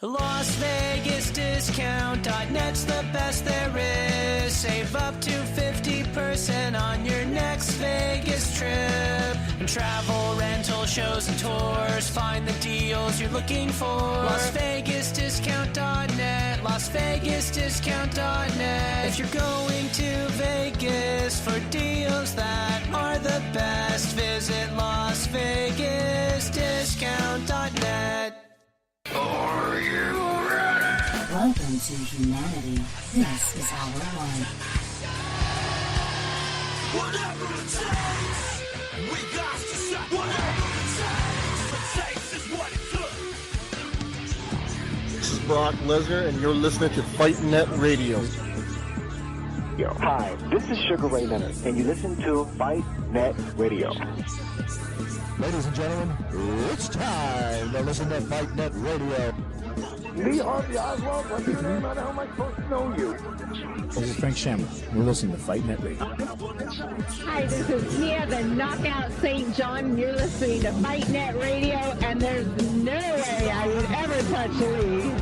Las Vegas Discount.net's the best there is. Save up to 50% on your next Vegas trip. And travel, rental, shows, and tours. Find the deals you're looking for. Las Vegas Discount.net. Las Vegas Discount.net. If you're going to Vegas for deals that are the best, visit Las Vegas Discount.net. Are you ready? Welcome to humanity. This is our one. Whatever it takes, we got to say whatever it takes is what it took. This is Brock Lesnar, and you're listening to Fight Net Radio. Yo, hi, this is Sugar Ray Leonard, and you listen to Fight Net Radio. Ladies and gentlemen, it's time to listen to Fight Net Radio. Lee Harvey Oswald, what's your name? How the hell am I supposed to know you? This is Frank Shamrock. You're listening to Fight Net Radio. Hi, this is Mia, the Knockout St. John. You're listening to Fight Net Radio, and there's no way I would ever touch Lee.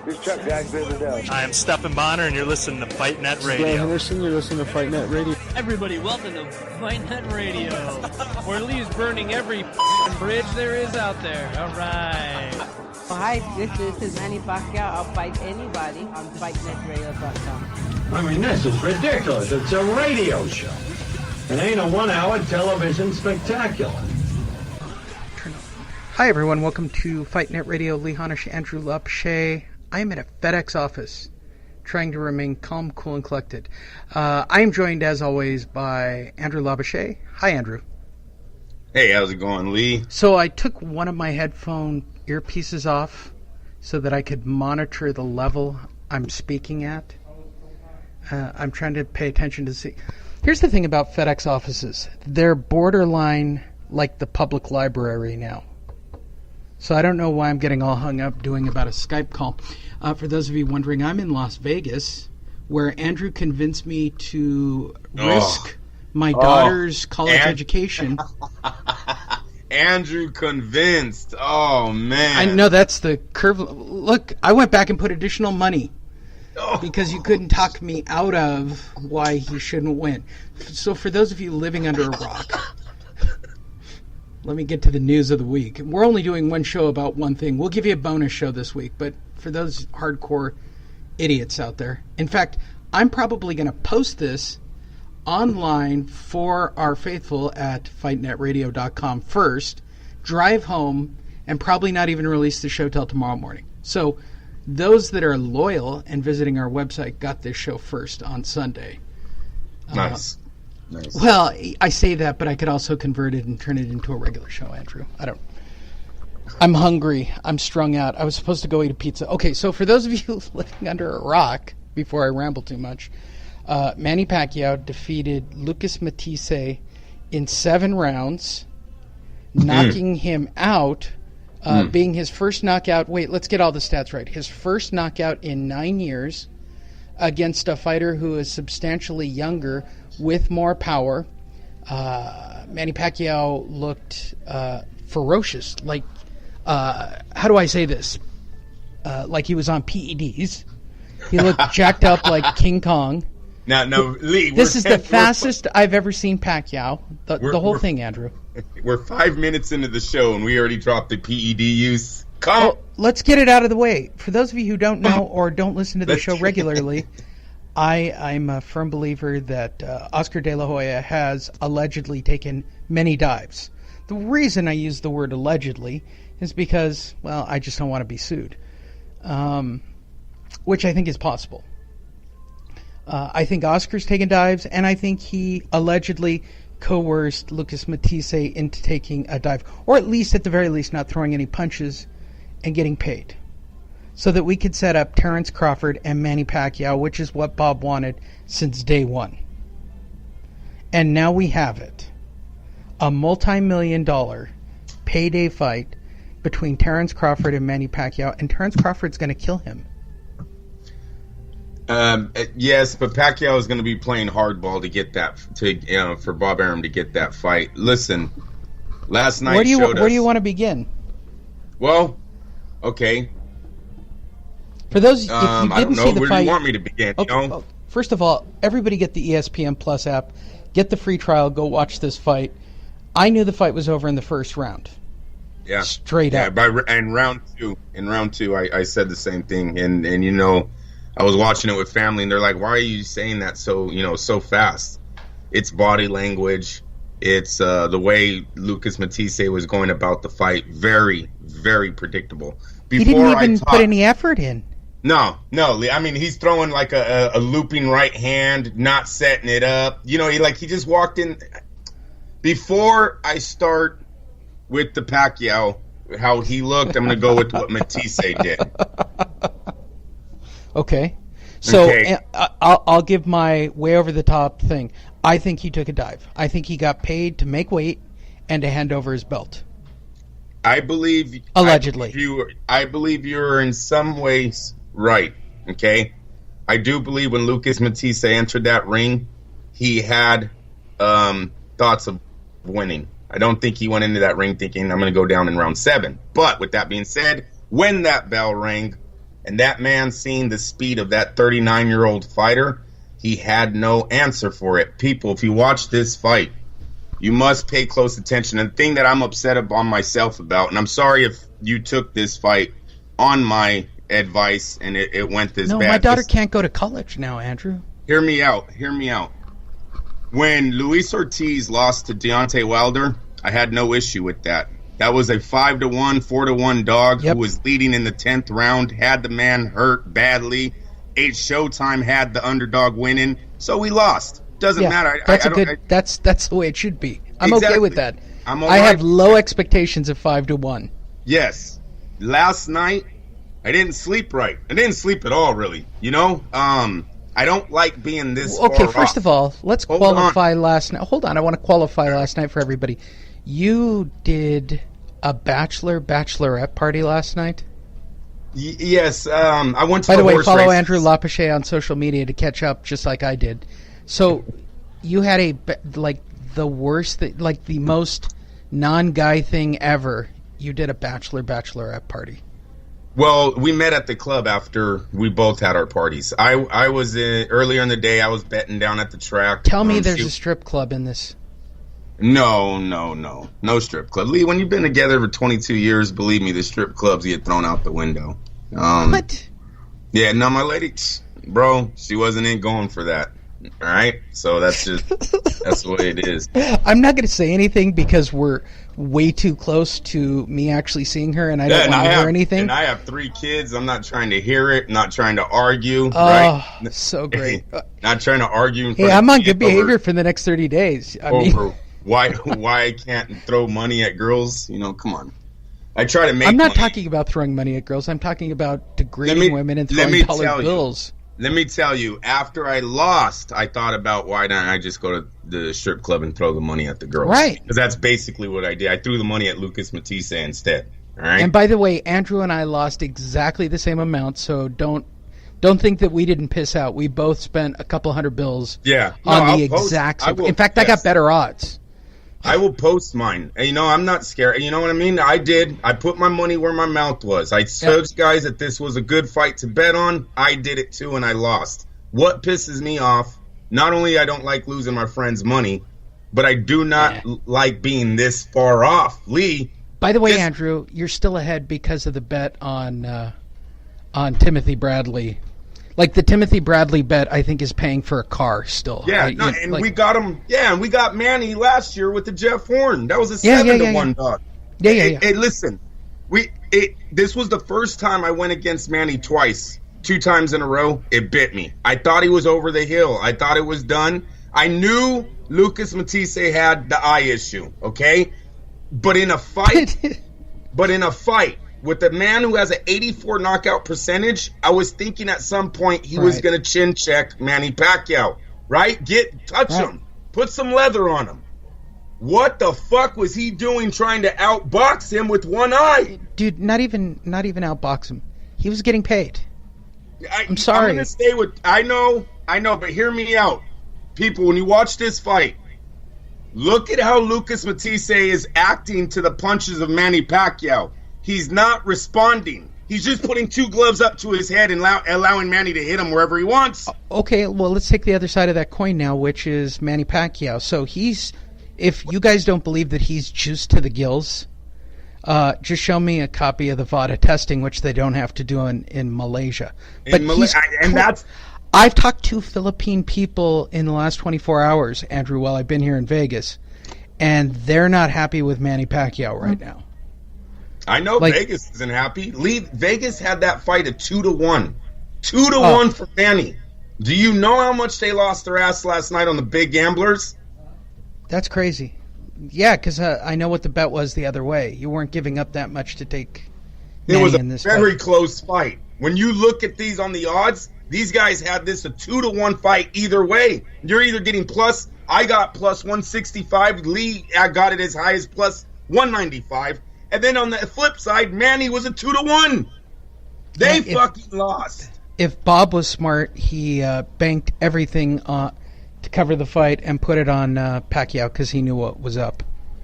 This is Chuck Jackson. I am Stephen Bonner, and you're listening to Fight Net Radio. Dan Henderson, you're listening to Fight Net Radio. Everybody, welcome to Fight Net Radio, where Lee's burning every bridge there is out there. All right. Hi, this is Manny Pacquiao. I'll fight anybody on FightNetRadio.com. I mean, this is ridiculous. It's a radio show. It ain't a 1-hour television spectacular. Hi, everyone. Welcome to Fight Net Radio. Lee Honish, Andrew Lapshay. I am at a FedEx office trying to remain calm, cool, and collected. I am joined, as always, by Andrew Labashe. Hi, Andrew. Hey, how's it going, Lee? So I took one of my headphone earpieces off so that I could monitor the level I'm speaking at. I'm trying to pay attention to see. Here's the thing about FedEx offices. They're borderline like the public library now. So I don't know why I'm getting all hung up doing about a Skype call. For those of you wondering, I'm in Las Vegas, where Andrew convinced me to risk my daughter's college education. Andrew convinced. Oh, man. I know that's the curve. Look, I went back and put additional money because you couldn't talk me out of why he shouldn't win. So for those of you living under a rock, let me get to the news of the week. We're only doing one show about one thing. We'll give you a bonus show this week, but for those hardcore idiots out there, in fact, I'm probably going to post this online for our faithful at fightnetradio.com first, drive home, and probably not even release the show till tomorrow morning. So those that are loyal and visiting our website got this show first on Sunday. Nice. Nice. Well, I say that, but I could also convert it and turn it into a regular show, Andrew. I'm hungry. I'm strung out. I was supposed to go eat a pizza. Okay, so for those of you living under a rock, before I ramble too much, Manny Pacquiao defeated Lucas Matisse in 7 rounds, knocking him out, being his first knockout. Wait, let's get all the stats right. His first knockout in 9 years against a fighter who is substantially younger with more power. Manny Pacquiao looked ferocious. Like, how do I say this? Like he was on P.E.Ds. He looked jacked up like King Kong. Now, Lee, this is the fastest I've ever seen Pacquiao. The whole thing, Andrew. We're 5 minutes into the show, and we already dropped the PED use. Come on. Let's get it out of the way. For those of you who don't know or don't listen to the show regularly, I'm a firm believer that Oscar De La Hoya has allegedly taken many dives. The reason I use the word allegedly is because, well, I just don't want to be sued, which I think is possible. I think Oscar's taken dives, and I think he allegedly coerced Lucas Matisse into taking a dive, or at least, at the very least, not throwing any punches and getting paid, so that we could set up Terrence Crawford and Manny Pacquiao, which is what Bob wanted since day one. And now we have it. A multi-million-dollar payday fight between Terrence Crawford and Manny Pacquiao, and Terrence Crawford's going to kill him. Yes, but Pacquiao is going to be playing hardball to get that, for Bob Arum to get that fight. Listen, last night where do you want to begin? Well, okay. For those, if you I don't didn't know. see the Where fight, do you want me to begin? Okay, You know? well, first of all, everybody get the ESPN Plus app, get the free trial, go watch this fight. I knew the fight was over in the first round. Yeah, straight up. In round two, I said the same thing, and you know, I was watching it with family, and they're like, "Why are you saying that so fast?" It's body language. It's the way Lucas Matisse was going about the fight. Very, very predictable. He didn't even put any effort in. No. I mean, he's throwing like a looping right hand, not setting it up. You know, he just walked in. Before I start with the Pacquiao, how he looked, I'm going to go with what Matisse did. Okay. So I'll give my way over the top thing. I think he took a dive. I think he got paid to make weight and to hand over his belt. I believe allegedly. I believe you're in some ways right. Okay. I do believe when Lucas Matisse entered that ring, he had thoughts of winning. I don't think he went into that ring thinking I'm going to go down in round 7. But with that being said, when that bell rang and that man seen the speed of that 39-year-old fighter, he had no answer for it. People, if you watch this fight, you must pay close attention. And the thing that I'm upset on myself about, and I'm sorry if you took this fight on my advice and it went this bad. No, my daughter can't go to college now, Andrew. Hear me out. When Luis Ortiz lost to Deontay Wilder, I had no issue with that. That was a 5-1, 4-1 dog who was leading in the 10th round, had the man hurt badly. Showtime had the underdog winning, so we lost. Doesn't matter. That's the way it should be. I'm okay with that. I have low expectations of 5-1. Yes. Last night, I didn't sleep right. I didn't sleep at all, really. You know, I don't like being this far Okay, first off. of all, let's qualify last night. Hold on, I want to qualify last night for everybody. You did a bachelorette party last night? Yes, I went to By the way, horse follow races. Andrew Lapachet on social media to catch up, just like I did. So, you had the worst, like the most non-guy thing ever. You did a bachelorette party. Well, we met at the club after we both had our parties. I was earlier in the day. I was betting down at the track. Tell me there's a strip club in this. No strip club. Lee, when you've been together for 22 years, believe me, the strip clubs get thrown out the window. What? Yeah, no, my lady, bro, she wasn't in going for that. All right, so that's the way it is. I'm not going to say anything because we're way too close to me actually seeing her, and I don't want to hear anything. And I have 3 kids. I'm not trying to hear it. Not trying to argue. Oh, right? So great. Not trying to argue. Hey, I'm on good behavior for the next 30 days. I mean, why I can't throw money at girls? You know, come on. I try to make. I'm not money. talking about throwing money at girls. I'm talking about degrading women and throwing dollar bills. Let me tell you, after I lost, I thought about why don't I just go to the strip club and throw the money at the girls? Right. Because that's basically what I did. I threw the money at Lucas Matisse instead. All right. And by the way, Andrew and I lost exactly the same amount, so don't think that we didn't piss out. We both spent a couple $100 bills on the exact same. In fact, I got better odds. I will post mine. You know, I'm not scared. You know what I mean? I did. I put my money where my mouth was. I told guys that this was a good fight to bet on. I did it too, and I lost. What pisses me off, not only I don't like losing my friends' money, but I do not like being this far off. Lee. By the way, Andrew, you're still ahead because of the bet on Timothy Bradley. Like the Timothy Bradley bet, I think is paying for a car still. Yeah, we got him. Yeah, and we got Manny last year with the Jeff Horn. That was a 7-1 dog. Yeah. Hey, listen, this was the first time I went against Manny twice, 2 times in a row. It bit me. I thought he was over the hill. I thought it was done. I knew Lucas Matisse had the eye issue. Okay, but in a fight, with a man who has an 84 knockout percentage, I was thinking at some point he was going to chin check Manny Pacquiao, right? Touch him, put some leather on him. What the fuck was he doing trying to outbox him with one eye? Dude, not even outbox him. He was getting paid. I'm sorry. I'm going to stay with. I know, but hear me out, people. When you watch this fight, look at how Lucas Matisse is acting to the punches of Manny Pacquiao. He's not responding. He's just putting 2 gloves up to his head and allowing Manny to hit him wherever he wants. Okay, well, let's take the other side of that coin now, which is Manny Pacquiao. So if you guys don't believe that he's juiced to the gills, just show me a copy of the VADA testing, which they don't have to do in Malaysia. But I've talked to Philippine people in the last 24 hours, Andrew, while I've been here in Vegas, and they're not happy with Manny Pacquiao right now. I know Vegas isn't happy. Vegas had that fight at 2-1. 2-1 for Manny. Do you know how much they lost their ass last night on the big gamblers? That's crazy. Yeah, because I know what the bet was the other way. You weren't giving up that much to take Manny in this fight. It was a very close fight. When you look at these on the odds, these guys had this a 2-1 fight either way. You're either getting I got plus 165. Lee, I got it as high as plus 195. And then on the flip side, Manny was a 2-1. They fucking lost. If Bob was smart, he banked everything to cover the fight and put it on Pacquiao because he knew what was up.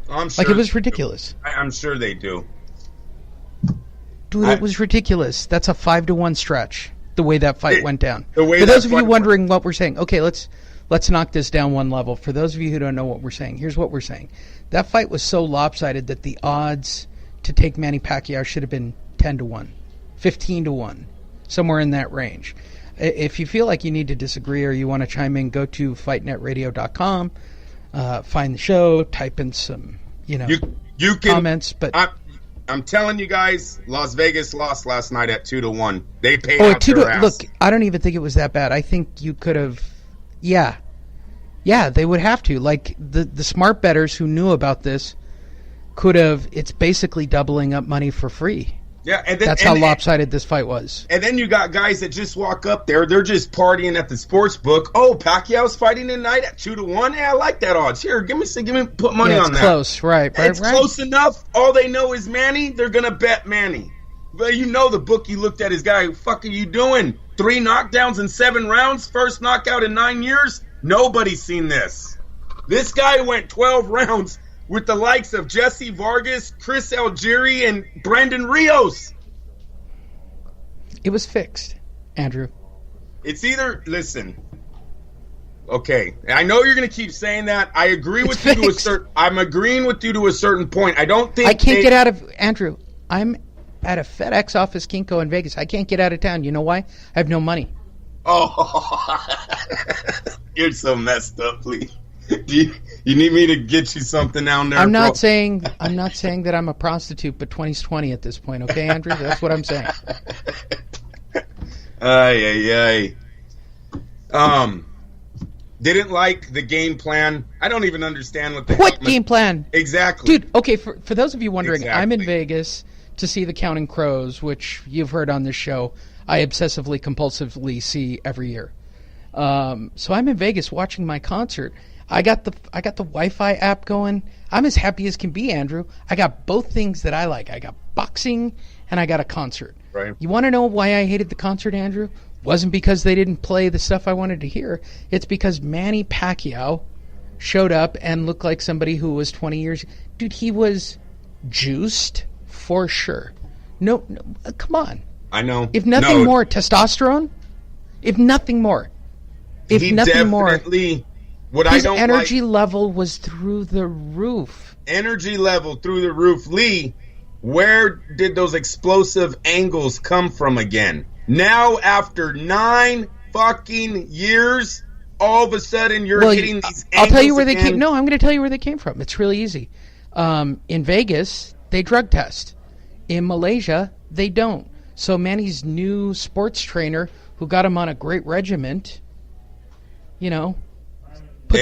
I'm sure. It was ridiculous. I'm sure they do. Dude, it was ridiculous. That's a 5-1 stretch. The way that fight went down. For those of you wondering what we're saying, okay, let's knock this down one level. For those of you who don't know what we're saying, here's what we're saying. That fight was so lopsided that the odds to take Manny Pacquiao should have been 10-1, 15-1, somewhere in that range. If you feel like you need to disagree or you want to chime in, go to fightnetradio.com, find the show, type in some, you can, comments. But I'm telling you guys, Las Vegas lost last night at 2-1. They paid out their ass. Look, I don't even think it was that bad. I think you could have, yeah, they would have to. Like the smart bettors who knew about this could have. It's basically doubling up money for free. Yeah, and that's how lopsided this fight was. And then you got guys that just walk up there. They're just partying at the sports book. Oh, Pacquiao's fighting tonight at 2-1. Yeah, I like that odds. Here, give me, put money on that. Close, right? It's close enough. All they know is Manny. They're gonna bet Manny. But you know the bookie looked at his guy. What the fuck are you doing? 3 knockdowns in 7 rounds. First knockout in 9 years. Nobody's seen this. This guy went 12 rounds with the likes of Jesse Vargas, Chris Algieri, and Brandon Rios. It was fixed, Andrew. It's either, listen, okay, I know you're going to keep saying that. I agree with you to a certain, I'm agreeing with you to a certain point. I don't think I can't get out of, Andrew, I'm at a FedEx office, Kinko in Vegas. I can't get out of town. You know why? I have no money. Oh, you're so messed up, Lee. You need me to get you something down there? I'm not saying that I'm a prostitute, but 2020 at this point, okay, Andrew? That's what I'm saying. Didn't like the game plan. I don't even understand what game plan? Exactly. Dude, okay, for those of you wondering, I'm in Vegas to see the Counting Crows, which you've heard on this show. I obsessively, compulsively see every year. So I'm in Vegas watching my concert. I got the Wi-Fi app going. I'm as happy as can be, Andrew. I got both things that I like. I got boxing and I got a concert. Right. You want to know why I hated the concert, Andrew? Wasn't because they didn't play the stuff I wanted to hear. It's because Manny Pacquiao showed up and looked like somebody who was 20 years. Dude, he was juiced for sure. No, come on. I know. If nothing more, testosterone. If nothing more. If nothing more. His energy level was through the roof. Energy level through the roof. Lee, where did those explosive angles come from again? Now, after 9 fucking years, all of a sudden you're hitting these angles. I'll tell you where they came. No, I'm going to tell you where they came from. It's really easy. In Vegas, they drug test. In Malaysia, they don't. So Manny's new sports trainer, who got him on a great regiment, put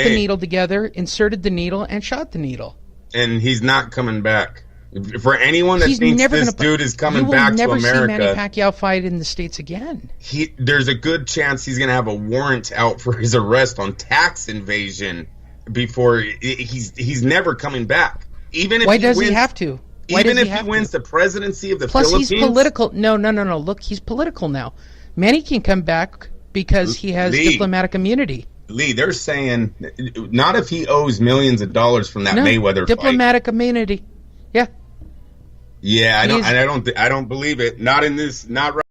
the needle together, inserted the needle, and shot the needle. And he's not coming back. For anyone that thinks this dude is coming back to America, you will never see Manny Pacquiao fight in the States again. There's a good chance he's going to have a warrant out for his arrest on tax evasion before he's never coming back. Even if Why does he have to? Even if he wins the presidency of the Philippines. Plus, he's political. No. Look, he's political now. Manny can come back because he has diplomatic immunity. Lee, they're saying not if he owes millions of dollars from that Mayweather diplomatic immunity. Yeah, I don't believe it. Not in this. Not right.